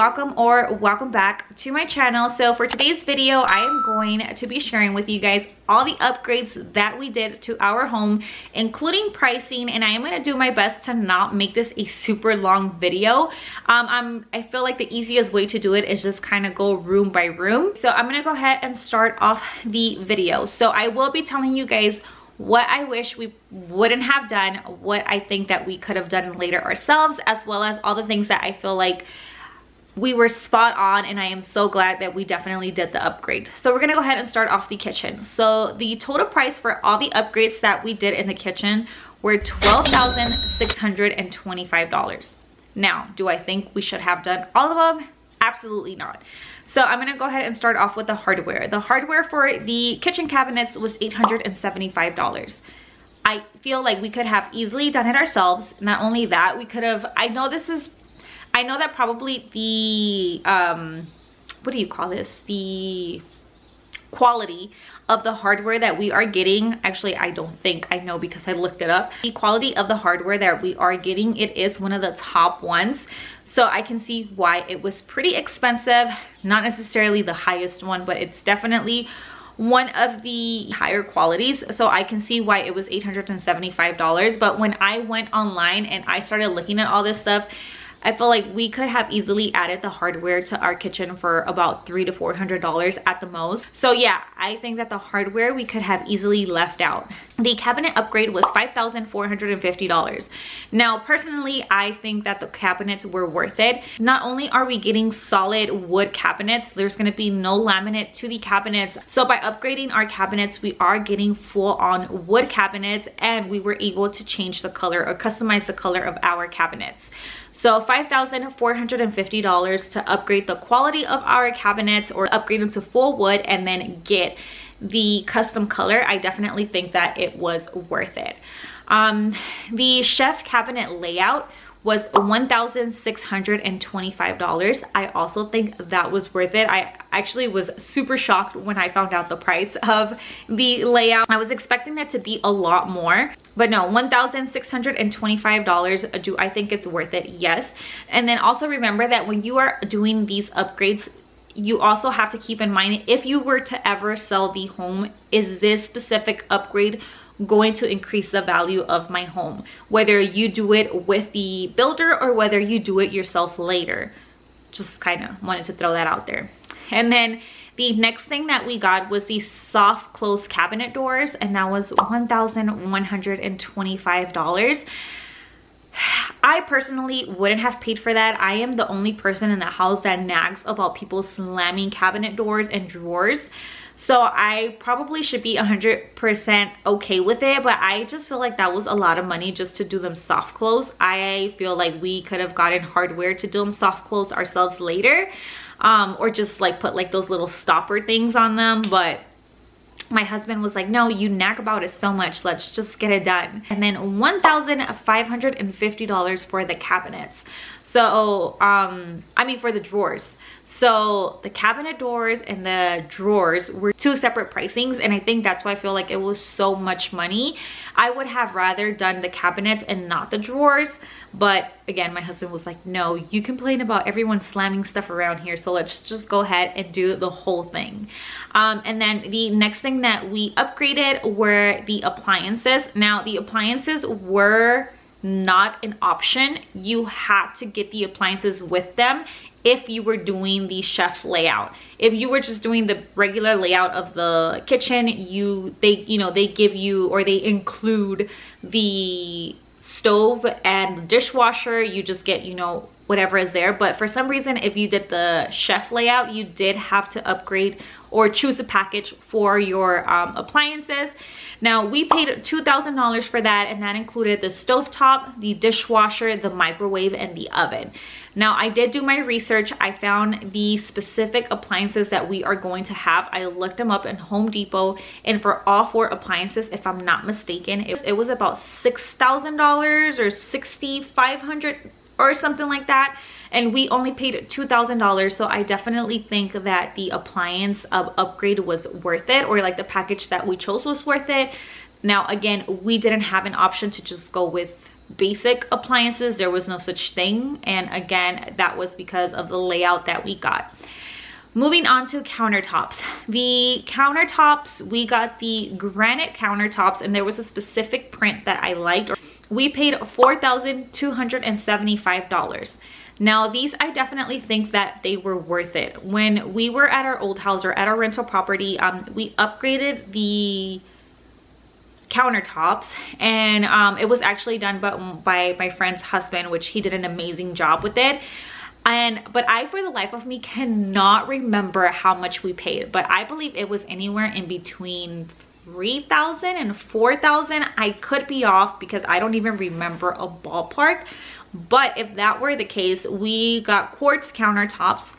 welcome or welcome back to my channel. So for today's video, I am going to be sharing with you guys all the upgrades that we did to our home, including pricing, and I am going to do my best to not make this a super long video. I feel like the easiest way to do it is just kind of go room by room. So I'm going to go ahead and start off the video. So I will be telling you guys what I wish we wouldn't have done, what I think that we could have done later ourselves, as well as all the things that I feel like we were spot on, and I am so glad that we definitely did the upgrade. So we're gonna go ahead and start off the kitchen. So the total price for all the upgrades that we did in the kitchen were $12,625. Now, do I think we should have done all of them? Absolutely not. So I'm gonna go ahead and start off with the hardware. The hardware for the kitchen cabinets was $875. I feel like we could have easily done it ourselves. Not only that, we could have, I know that probably the, what do you call this? The quality of the hardware that we are getting, actually I don't think, I know because I looked it up. The quality of the hardware that we are getting, it is one of the top ones. So I can see why it was pretty expensive. Not necessarily the highest one, but it's definitely one of the higher qualities. So I can see why it was $875. But when I went online and I started looking at all this stuff, I feel like we could have easily added the hardware to our kitchen for about $300 to $400 at the most. So yeah, I think that the hardware we could have easily left out. The cabinet upgrade was $5,450. Now, personally, I think that the cabinets were worth it. Not only are we getting solid wood cabinets, there's gonna be no laminate to the cabinets. So by upgrading our cabinets, we are getting full-on wood cabinets, and we were able to change the color or customize the color of our cabinets. So $5,450 to upgrade the quality of our cabinets or upgrade them to full wood and then get the custom color. I definitely think that it was worth it. The chef cabinet layout was $1,625. I also think that was worth it. I actually was super shocked when I found out the price of the layout. I was expecting it to be a lot more, but no, $1,625. Do I think it's worth it? Yes. And then also remember that when you are doing these upgrades, you also have to keep in mind, if you were to ever sell the home, is this specific upgrade going to increase the value of my home, whether you do it with the builder or whether you do it yourself later. Just kind of wanted to throw that out there. And then the next thing that we got was the soft close cabinet doors, and that was $1,125. I personally wouldn't have paid for that. I am the only person in the house that nags about people slamming cabinet doors and drawers. So I probably should be 100% okay with it, but I just feel like that was a lot of money just to do them soft close. I feel like we could have gotten hardware to do them soft close ourselves later, or just like put like those little stopper things on them. But my husband was like, no, you nag about it so much, let's just get it done. And then $1,550 for the cabinets. So I mean for the drawers. So the cabinet doors and the drawers were two separate pricings, and I think that's why I feel like it was so much money. I would have rather done the cabinets and not the drawers, but again, my husband was like, no, you complain about everyone slamming stuff around here, so let's just go ahead and do the whole thing. And then the next thing that we upgraded were the appliances. Now the appliances were not an option. You had to get the appliances with them if you were doing the chef layout. If you were just doing the regular layout of the kitchen, they give you, or they include the stove and the dishwasher. You just get, whatever is there. But for some reason, if you did the chef layout, you did have to upgrade or choose a package for your appliances. Now we paid $2,000 for that, and that included the stovetop, the dishwasher, the microwave, and the oven. Now I did do my research. I found the specific appliances that we are going to have. I looked them up in Home Depot, and for all 4 appliances, if I'm not mistaken, it was about $6,000 or $6,500 or something like that, and we only paid $2,000. So I definitely think that the appliance upgrade was worth it, or like the package that we chose was worth it. Now again, we didn't have an option to just go with basic appliances, there was no such thing. And again, that was because of the layout that we got. Moving on to countertops. The countertops, we got the granite countertops, and there was a specific print that I liked. We paid $4,275. Now these, I definitely think that they were worth it. When we were at our old house or at our rental property, we upgraded the countertops, and it was actually done by my friend's husband, which he did an amazing job with it. But I, for the life of me, cannot remember how much we paid, but I believe it was anywhere in between $3,000 and $4,000. I could be off because I don't even remember a ballpark, but if that were the case, we got quartz countertops,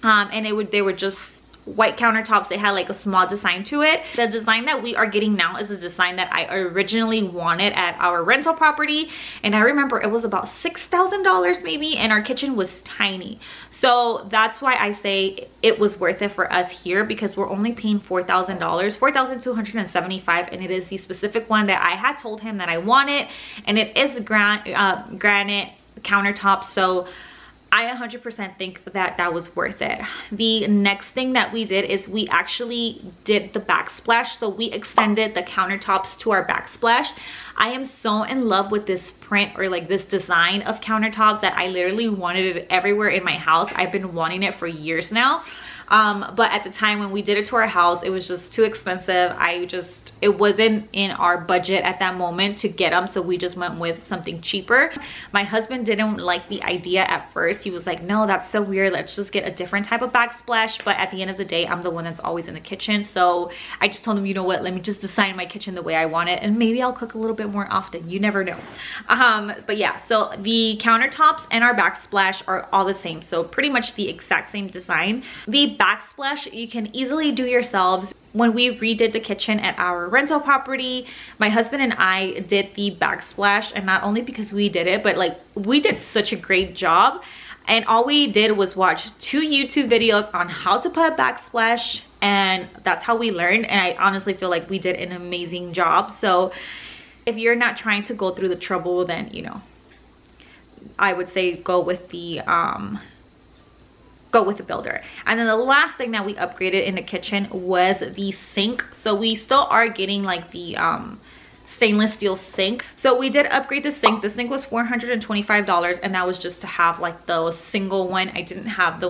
and they were just white countertops. They had like a small design to it. The design that we are getting now is a design that I originally wanted at our rental property, and I remember it was about $6,000 maybe, and our kitchen was tiny. So that's why I say it was worth it for us here, because we're only paying $4,000, $4,275, and it is the specific one that I had told him that I wanted, and it is granite countertop. So I 100% think that that was worth it. The next thing that we did is we actually did the backsplash. So we extended the countertops to our backsplash. I am so in love with this print, or like this design of countertops, that I literally wanted it everywhere in my house. I've been wanting it for years now. But at the time when we did it to our house, it was just too expensive. It wasn't in our budget at that moment to get them, so we just went with something cheaper. My husband didn't like the idea at first. He was like, no, that's so weird, let's just get a different type of backsplash. But at the end of the day, I'm the one that's always in the kitchen, so I just told him, you know what, let me just design my kitchen the way I want it, and maybe I'll cook a little bit more often, you never know. But yeah, so the countertops and our backsplash are all the same, so pretty much the exact same design. The backsplash you can easily do yourselves. When we redid the kitchen at our rental property, my husband and I did the backsplash, and not only because we did it, but like we did such a great job. And all we did was watch 2 YouTube videos on how to put a backsplash, and that's how we learned. And I honestly feel like we did an amazing job. So if you're not trying to go through the trouble, then, you know, I would say go with the builder. And then the last thing that we upgraded in the kitchen was the sink. So we still are getting like the stainless steel sink. So we did upgrade the sink. The sink was $425, and that was just to have like the single one. I didn't want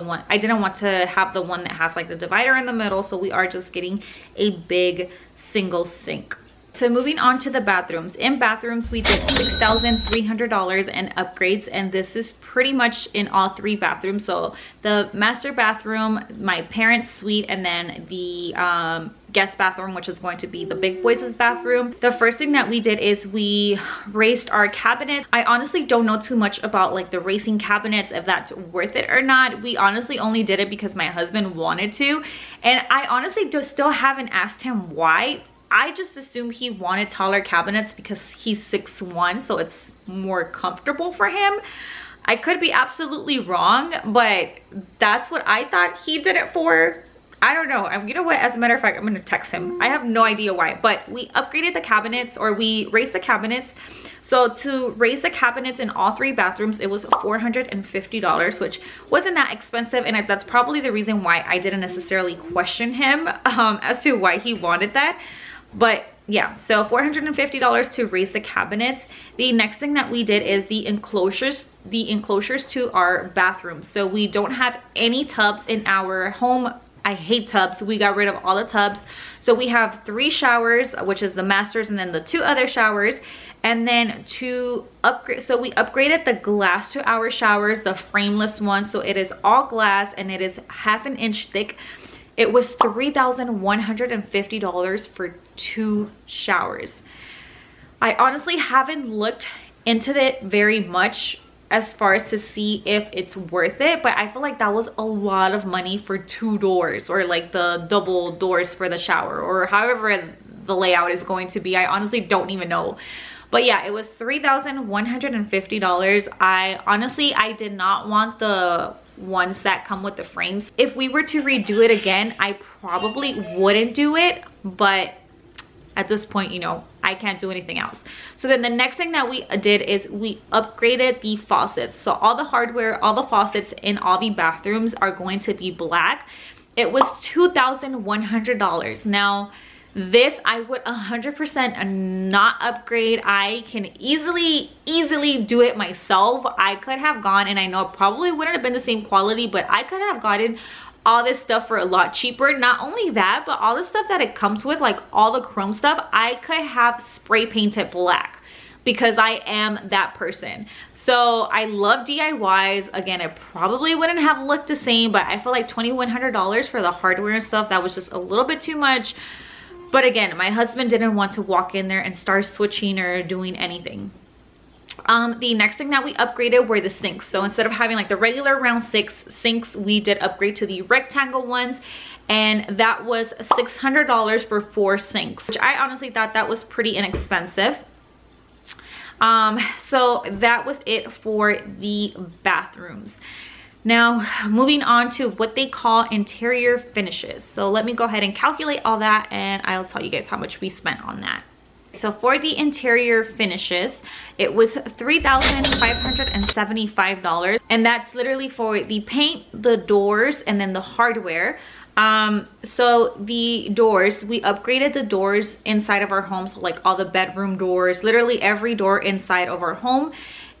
to have the one that has like the divider in the middle, so we are just getting a big single sink. So moving on to the bathrooms. In bathrooms, we did $6,300 in upgrades, and this is pretty much in all 3 bathrooms. So the master bathroom, my parents' suite, and then the guest bathroom, which is going to be the big boys' bathroom. The first thing that we did is we raised our cabinet. I honestly don't know too much about like the racing cabinets, if that's worth it or not. We honestly only did it because my husband wanted to, and I honestly still haven't asked him why. I just assumed he wanted taller cabinets because he's 6'1", so it's more comfortable for him. I could be absolutely wrong, but that's what I thought he did it for. I don't know. You know what? As a matter of fact, I'm going to text him. I have no idea why, but we upgraded the cabinets, or we raised the cabinets. So to raise the cabinets in all 3 bathrooms, it was $450, which wasn't that expensive. And that's probably the reason why I didn't necessarily question him as to why he wanted that. But yeah, so $450 to raise the cabinets. The next thing that we did is the enclosures to our bathrooms. So we don't have any tubs in our home. I hate tubs. We got rid of all the tubs. So we have 3 showers, which is the masters, and then the 2 other showers. And then to upgrade, so we upgraded the glass to our showers, the frameless ones. So it is all glass, and it is 1/2 inch thick. It was $3,150 for 2 showers. I honestly haven't looked into it very much as far as to see if it's worth it, but I feel like that was a lot of money for 2 doors, or like the double doors for the shower, or however the layout is going to be. I honestly don't even know. But yeah, it was $3,150. I did not want the ones that come with the frames. If we were to redo it again, I probably wouldn't do it, but at this point, you know, I can't do anything else. So then the next thing that we did is we upgraded the faucets. So all the hardware, all the faucets in all the bathrooms are going to be black. It was $2,100. Now this I would 100% not upgrade. I can easily do it myself. I could have gone, and I know it probably wouldn't have been the same quality, but I could have gotten all this stuff for a lot cheaper. Not only that, but all the stuff that it comes with, like all the chrome stuff, I could have spray painted black because I am that person. So I love DIYs. Again, it probably wouldn't have looked the same, but I feel like $2,100 for the hardware and stuff, that was just a little bit too much. But again, my husband didn't want to walk in there and start switching or doing anything. The next thing that we upgraded were the sinks. So instead of having like the regular round sinks, we did upgrade to the rectangle ones, and that was $600 for 4 sinks, which I honestly thought that was pretty inexpensive. So that was it for the bathrooms. Now moving on to what they call interior finishes. So let me go ahead and calculate all that, and I'll tell you guys how much we spent on that. So for the interior finishes, it was $3,575, and that's literally for the paint, the doors, and then the hardware. So the doors, we upgraded the doors inside of our home, so like all the bedroom doors, literally every door inside of our home.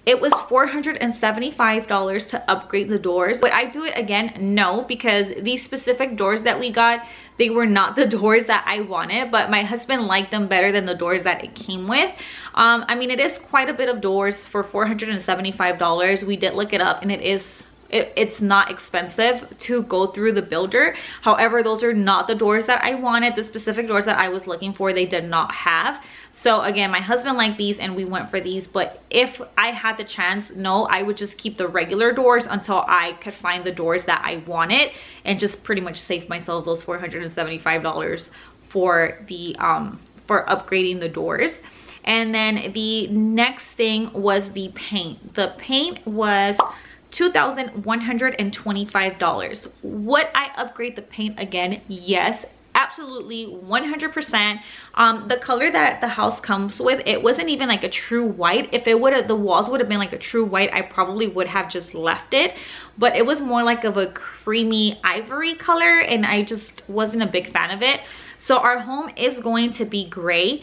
It was $475 to upgrade the doors. Would I do it again? No, because these specific doors that we got, they were not the doors that I wanted, but my husband liked them better than the doors that it came with. I mean, it is quite a bit of doors for $475. We did look it up, and it's not expensive to go through the builder. However, those are not the doors that I wanted. The specific doors that I was looking for, they did not have. So again, my husband liked these and we went for these, but if I had the chance, no, I would just keep the regular doors until I could find the doors that I wanted, and just pretty much save myself those $475 for the for upgrading the doors. And then the next thing was the paint. The paint was $2,125. Would I upgrade the paint again? Yes, absolutely, 100%. The color that the house comes with, it wasn't even like a true white. If it would have, the walls would have been like a true white, I probably would have just left it, but it was more like of a creamy ivory color, and I just wasn't a big fan of it. So our home is going to be gray.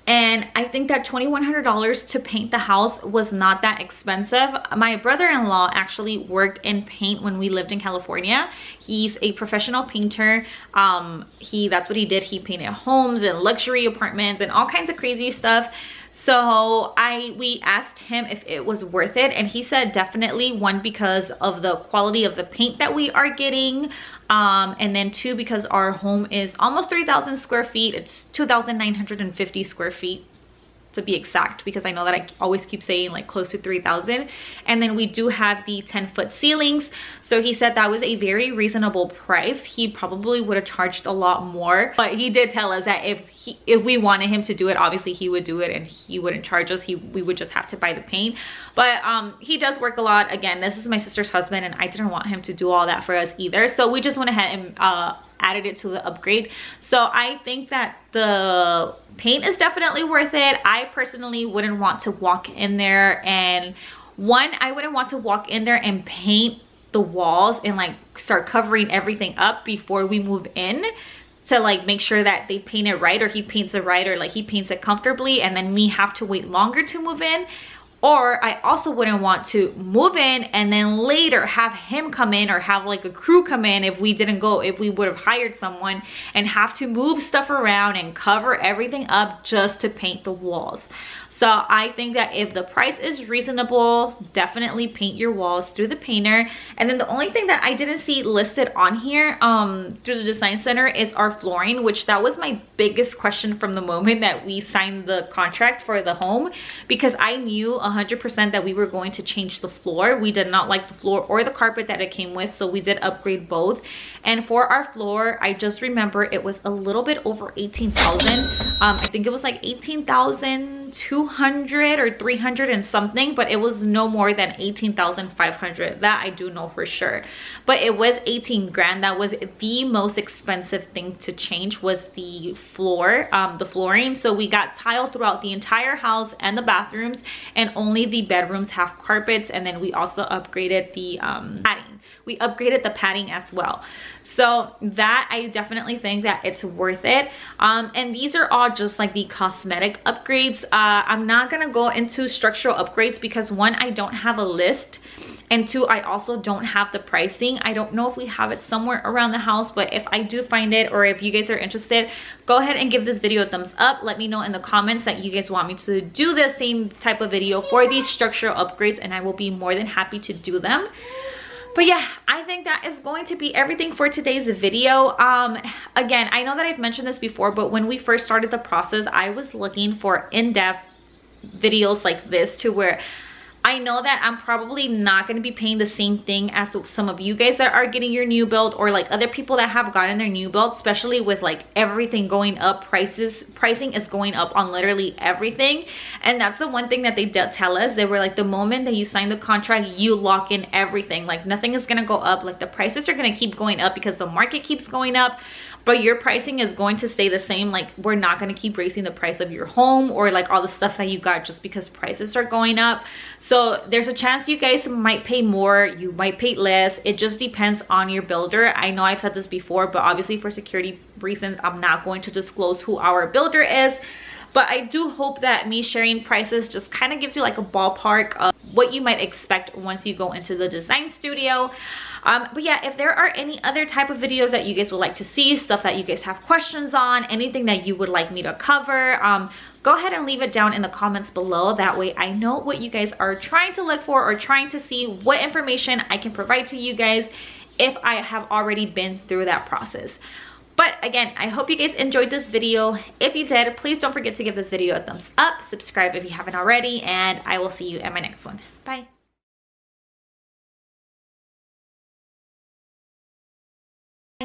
And I think that $2,100 to paint the house was not that expensive. My brother-in-law actually worked in paint when we lived in California. He's a professional painter. That's what he did. He painted homes and luxury apartments and all kinds of crazy stuff. So we asked him if it was worth it, and he said definitely. One, because of the quality of the paint that we are getting, and then 2, because our home is almost 3,000 square feet. It's 2,950 square feet to be exact, because I know that I always keep saying like close to 3,000. And then we do have the 10-foot ceilings. So he said that was a very reasonable price. He probably would have charged a lot more, but he did tell us that if we wanted him to do it, obviously he would do it, and he wouldn't charge us. We would just have to buy the paint. But he does work a lot. Again, this is my sister's husband, and I didn't want him to do all that for us either. So we just went ahead and added it to the upgrade. So I think that the paint is definitely worth it. I personally wouldn't want to walk in there, and I wouldn't want to walk in there and paint the walls and like start covering everything up before we move in, to like make sure that they paint it right, or he paints it right, or like he paints it comfortably, and then we have to wait longer to move in. Or I also wouldn't want to move in and then later have him come in, or have like a crew come in if we would have hired someone, and have to move stuff around and cover everything up just to paint the walls. So I think that if the price is reasonable, definitely paint your walls through the painter. And then the only thing that I didn't see listed on here through the design center is our flooring, which that was my biggest question from the moment that we signed the contract for the home, because I knew 100% that we were going to change the floor. We did not like the floor or the carpet that it came with, so we did upgrade both. And for our floor, I just remember it was a little bit over $18,000. I think it was like 18,200 or 300 and something, but it was no more than 18,500. That I do know for sure. But it was 18 grand. That was the most expensive thing to change, was the floor, the flooring. So we got tile throughout the entire house and the bathrooms, and only the bedrooms have carpets. And then we also upgraded the padding. We upgraded the padding as well. So that, I definitely think that it's worth it. And these are all just like the cosmetic upgrades. I'm not gonna go into structural upgrades because one, I don't have a list, and two, I also don't have the pricing. I don't know if we have it somewhere around the house, but if I do find it, or if you guys are interested, go ahead and give this video a thumbs up. Let me know in the comments that you guys want me to do the same type of video for these structural upgrades, and I will be more than happy to do them. But yeah, I think that is going to be everything for today's video. Again, I know that I've mentioned this before, but when we first started the process, I was looking for in-depth videos like this, to where I know that I'm probably not going to be paying the same thing as some of you guys that are getting your new build, or like other people that have gotten their new build, especially with like everything going up. Pricing is going up on literally everything. And that's the one thing that they did tell us. They were like, the moment that you sign the contract, you lock in everything. Like nothing is going to go up. Like the prices are going to keep going up because the market keeps going up, but your pricing is going to stay the same. Like we're not going to keep raising the price of your home or like all the stuff that you got just because prices are going up. So there's a chance you guys might pay more, you might pay less. It just depends on your builder. I know I've said this before, but obviously for security reasons, I'm not going to disclose who our builder is. But I do hope that me sharing prices just kind of gives you like a ballpark of what you might expect once you go into the design studio. But yeah, if there are any other type of videos that you guys would like to see, stuff that you guys have questions on, anything that you would like me to cover, go ahead and leave it down in the comments below. That way I know what you guys are trying to look for, or trying to see what information I can provide to you guys if I have already been through that process. But again, I hope you guys enjoyed this video. If you did, please don't forget to give this video a thumbs up, subscribe if you haven't already, and I will see you in my next one. Bye.